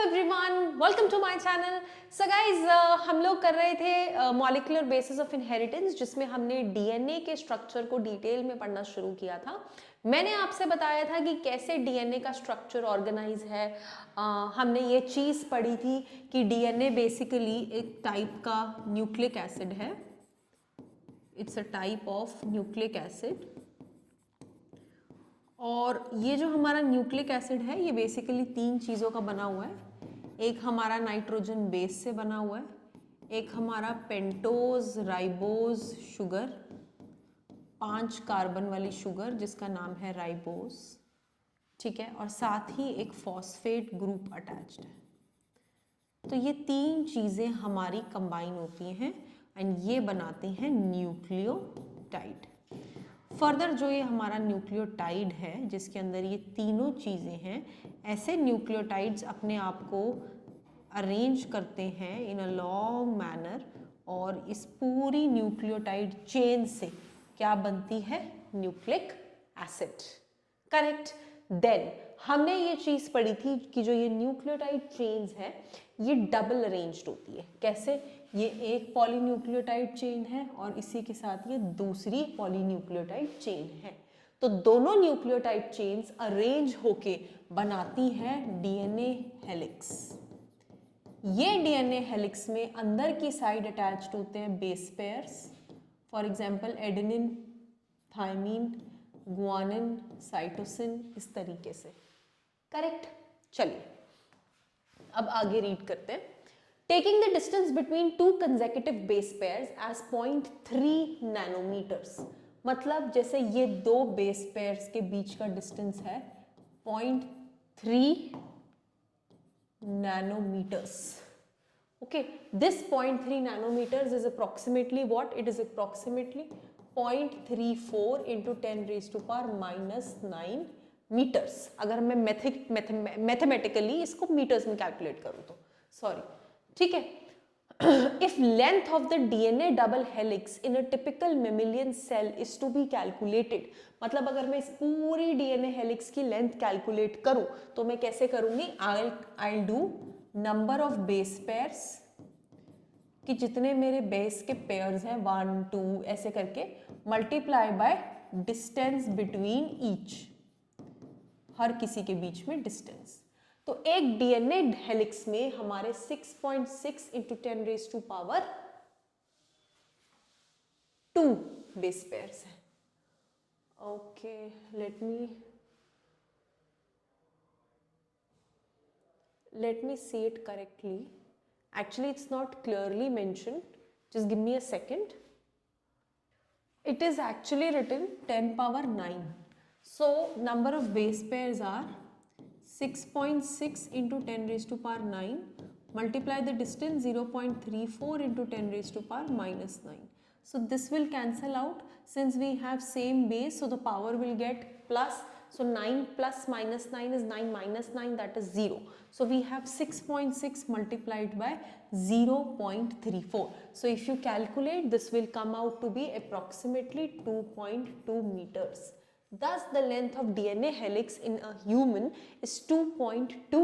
Everyone, welcome to my channel. So guys, हम लोग कर रहे थे मॉलिक्यूलर बेसिस ऑफ इनहेरिटेंस, जिसमें हमने डीएनए के स्ट्रक्चर को डिटेल में पढ़ना शुरू किया था। मैंने आपसे बताया था कि कैसे डीएनए का स्ट्रक्चर ऑर्गेनाइज है। हमने ये चीज़ पढ़ी थी कि डीएनए बेसिकली एक टाइप का न्यूक्लिक एसिड है। It's a type of nucleic acid, और ये जो हमारा न्यूक्लिक एसिड है ये बेसिकली तीन चीज़ों का बना हुआ है। एक हमारा नाइट्रोजन बेस से बना हुआ है, एक हमारा पेंटोज राइबोज शुगर, 5 कार्बन वाली शुगर जिसका नाम है राइबोज, ठीक है, और साथ ही एक फॉस्फेट ग्रुप अटैच्ड है। तो ये तीन चीज़ें हमारी कंबाइन होती हैं एंड ये बनाते हैं न्यूक्लियोटाइड। फर्दर जो ये हमारा न्यूक्लियोटाइड है जिसके अंदर ये तीनों चीज़ें हैं, ऐसे न्यूक्लियोटाइड्स अपने आप को अरेंज करते हैं इन अ लॉन्ग मैनर, और इस पूरी न्यूक्लियोटाइड चेन से क्या बनती है? Nucleic acid. करेक्ट। देन हमने ये चीज़ पढ़ी थी कि जो ये न्यूक्लियोटाइड चेन्स है ये डबल अरेंज्ड होती है। कैसे? ये एक पॉलीन्यूक्लियोटाइड चेन है और इसी के साथ ये दूसरी पॉलीन्यूक्लियोटाइड चेन है। तो दोनों न्यूक्लियोटाइड चेन्स अरेंज होके बनाती हैं डीएनए हेलिक्स। ये डीएनए हेलिक्स में अंदर की साइड अटैच्ड होते हैं base pairs, for example adenine, thymine, guanine, cytosine, इस तरीके से। करेक्ट। चलिए अब आगे रीड करते हैं। Taking the distance between two consecutive base pairs as 0.3 nanometres, मतलब जैसे ये दो बेस पेयर्स के बीच का डिस्टेंस है 0.3 nanometers. Okay, this 0.3 nanometers is approximately what? It is approximately 0.34 into 10 raised to power minus 9 meters. अगर मैं मैथमेटिकली इसको मीटर्स में कैलकुलेट करूँ तो, सॉरी, ठीक है। If length of the DNA double helix in a typical mammalian cell is to be calculated, मतलब अगर मैं इस पूरी DNA हेलिक्स की लेंथ कैलकुलेट करूं तो मैं कैसे करूंगी? I'll do number of base pairs, कि जितने मेरे बेस के पेयर्स हैं 1 2 ऐसे करके, multiply by distance between each, हर किसी के बीच में डिस्टेंस। तो एक डीएनए हेलिक्स में हमारे 6.6 into 10 raise to power 2 base pairs हैं। Okay, let me see it correctly. Actually it's not clearly mentioned, just give me a second. It is actually written 10 power 9. So number of base pairs are 6.6 into 10 raised to power 9, multiply the distance 0.34 into 10 raised to power minus 9. So this will cancel out since we have same base, so the power will get plus. So 9 plus minus 9 is 9 minus 9, that is 0. So we have 6.6 multiplied by 0.34. So if you calculate, this will come out to be approximately 2.2 meters. Thus the length of DNA helix in a human is 2.2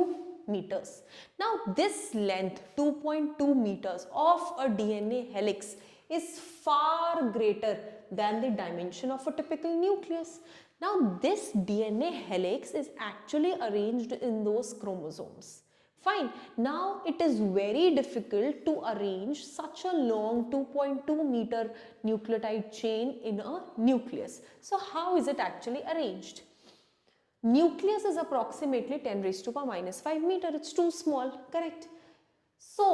meters. Now this length 2.2 meters of a DNA helix is far greater than the dimension of a typical nucleus. Now this DNA helix is actually arranged in those chromosomes. Fine. Now it is very difficult to arrange such a long 2.2 meter nucleotide chain in a nucleus. So how is it actually arranged? Nucleus is approximately 10 raised to power minus 5 meter. It's too small, correct? So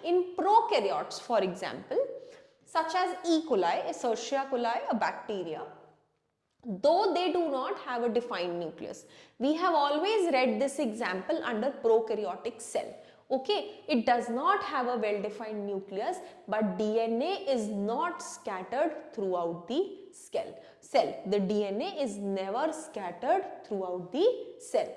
in prokaryotes, for example, such as E. coli, Escherichia coli, a bacteria, though they do not have a defined nucleus. We have always read this example under prokaryotic cell. Okay, it does not have a well-defined nucleus, but DNA is not scattered throughout the cell. The DNA is never scattered throughout the cell.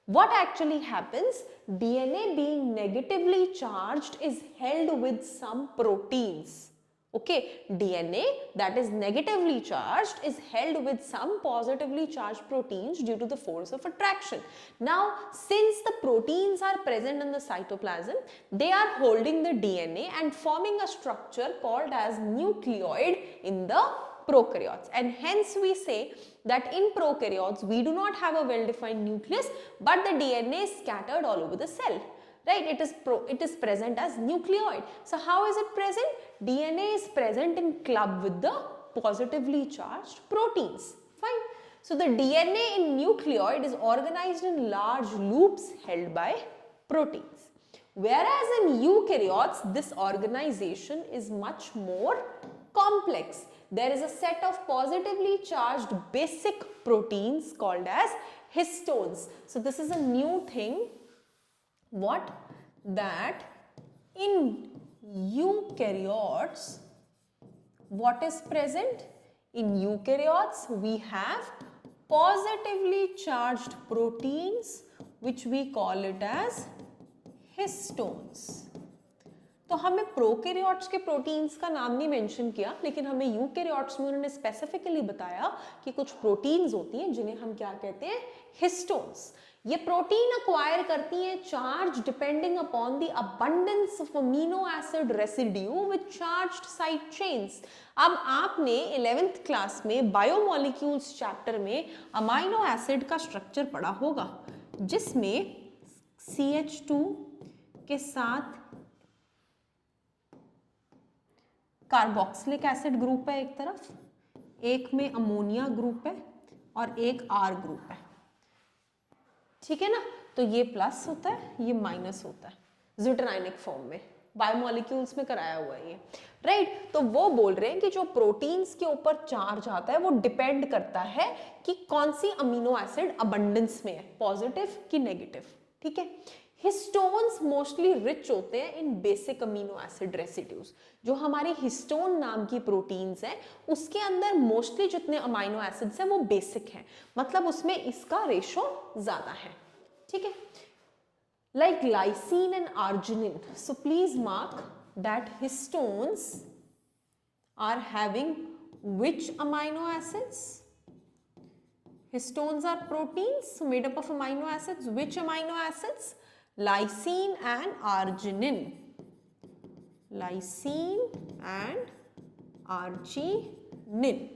What actually happens? DNA being negatively charged is held with some proteins. Okay, DNA that is negatively charged is held with some positively charged proteins due to the force of attraction. Now, since the proteins are present in the cytoplasm, they are holding the DNA and forming a structure called as nucleoid in the prokaryotes, and hence we say that in prokaryotes we do not have a well-defined nucleus, but the DNA is scattered all over the cell. Right, it is present as nucleoid. So how is it present? DNA is present in club with the positively charged proteins. Fine. So the DNA in nucleoid is organized in large loops held by proteins. Whereas in eukaryotes, this organization is much more complex. There is a set of positively charged basic proteins called as histones. So this is a new thing. What? That in eukaryotes, what is present? In eukaryotes, we have positively charged proteins which we call it as histones. तो हमें prokaryotes के proteins का नाम नहीं mention किया, लेकिन हमें eukaryotes में उन्होंने स्पेसिफिकली बताया कि कुछ प्रोटीन्स होती हैं जिन्हें हम क्या कहते हैं? हिस्टोन्स. ये प्रोटीन अक्वायर करती हैं charge depending upon the abundance of amino acid residue with charged side chains. अब आपने 11th क्लास में बायोमोलिक्यूल्स चैप्टर में अमाइनो एसिड का स्ट्रक्चर पढ़ा होगा, जिसमें CH2 के साथ कार्बोक्सिलिक एसिड ग्रुप है एक तरफ, एक में अमोनिया ग्रुप है और एक R ग्रुप है. ठीक है ना? तो ये प्लस होता है, ये माइनस होता है ज्यूटेनाइनिक फॉर्म में. बायोमोलिक्यूल्स में कराया हुआ है ये. राइट. तो वो बोल रहे हैं कि जो प्रोटीन्स के ऊपर चार्ज आता है वो डिपेंड करता है कि कौन सी अमीनो एसिड अबंडेंस में है, पॉजिटिव कि नेगेटिव. ठीक है. हिस्टोन्स मोस्टली रिच होते हैं इन बेसिक अमीनो एसिड रेसिड्यूज. जो हमारी हिस्टोन नाम की प्रोटीन्स हैं उसके अंदर मोस्टली जितने अमीनो एसिड्स हैं वो बेसिक हैं, मतलब उसमें इसका रेशो ज्यादा है. ठीक है. Like lysine and arginine. So please mark that histones are having which amino acids? Histones are proteins made up of amino acids. Which amino acids? Lysine and arginine. Lysine and arginine.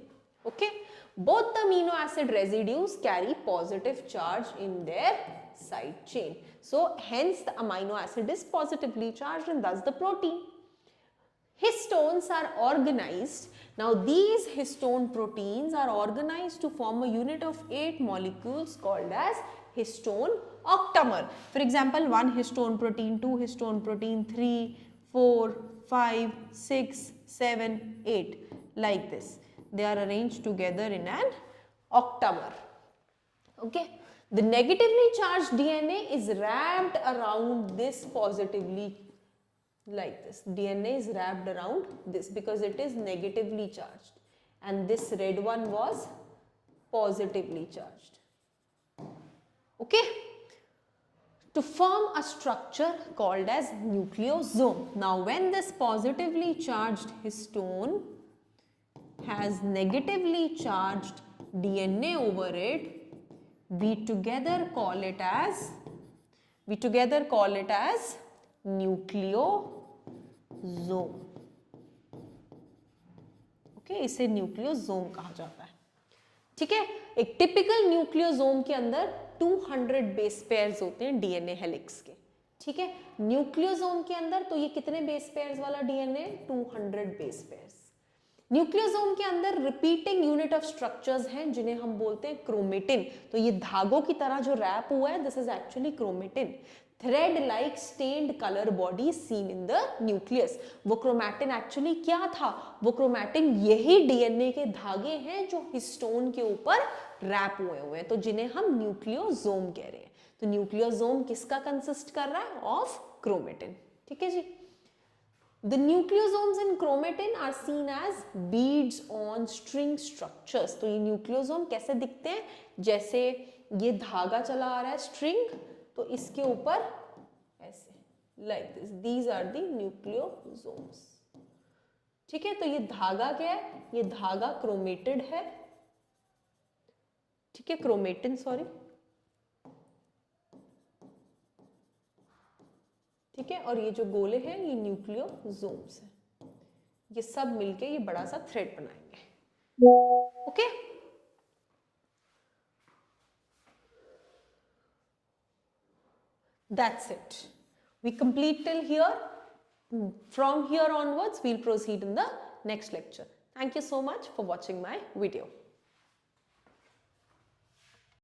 Okay. Both the amino acid residues carry positive charge in their side chain. So hence the amino acid is positively charged and thus the protein. Histones are organized. Now these histone proteins are organized to form a unit of 8 molecules called as histone octamer. For example, 1 histone protein, 2 histone protein, 3, 4, 5, 6, 7, 8 like this. They are arranged together in an octamer. Okay. The negatively charged DNA is wrapped around this positively like this. DNA is wrapped around this because it is negatively charged, and this red one was positively charged. Okay. To form a structure called as nucleosome. Now when this positively charged histone has negatively charged DNA over it, we together call it as nucleosome. Okay, इसे nucleosome कहा जाता है. ठीक है. एक typical nucleosome के अंदर 200 base pairs होते हैं डीएनए हेलिक्स के. ठीक है. न्यूक्लियोसोम के अंदर तो ये कितने बेस पेयर्स वाला डीएनए? 200 base pairs. न्यूक्लियोसोम के अंदर रिपीटिंग यूनिट ऑफ स्ट्रक्चर्स हैं जिन्हें हम बोलते हैं क्रोमेटिन. तो ये धागों की तरह जो रैप हुआ है, this is actually chromatin. Thread like stained colour body seen in the nucleus. वो क्रोमैटिन एक्चुअली क्या था? वो क्रोमैटिन यही डीएनए के धागे हैं जो हिस्टोन के ऊपर रैप हुए हुए हैं, तो जिन्हें हम न्यूक्लियोसोम कह रहे हैं. तो न्यूक्लियोसोम किसका कंसिस्ट कर रहा है? Of chromatin. ठीक है जी. The nucleosomes in chromatin are seen as beads on string structures. तो ये न्यूक्लियोसोम कैसे दिखते हैं? जैसे ये धागा चला आ रहा है स्ट्रिंग, तो इसके ऊपर ऐसे like this. These are the nucleosomes. ठीक है, तो ये धागा क्या है, ये धागा क्रोमेटिड है, ठीक है, क्रोमेटिन सॉरी, ठीक है, और ये जो गोले हैं ये न्यूक्लियोसोम्स हैं, ये सब मिलके ये बड़ा सा थ्रेड बनाएंगे। Okay, that's it. We complete till here. From here onwards, we'll proceed in the next lecture. Thank you so much for watching my video.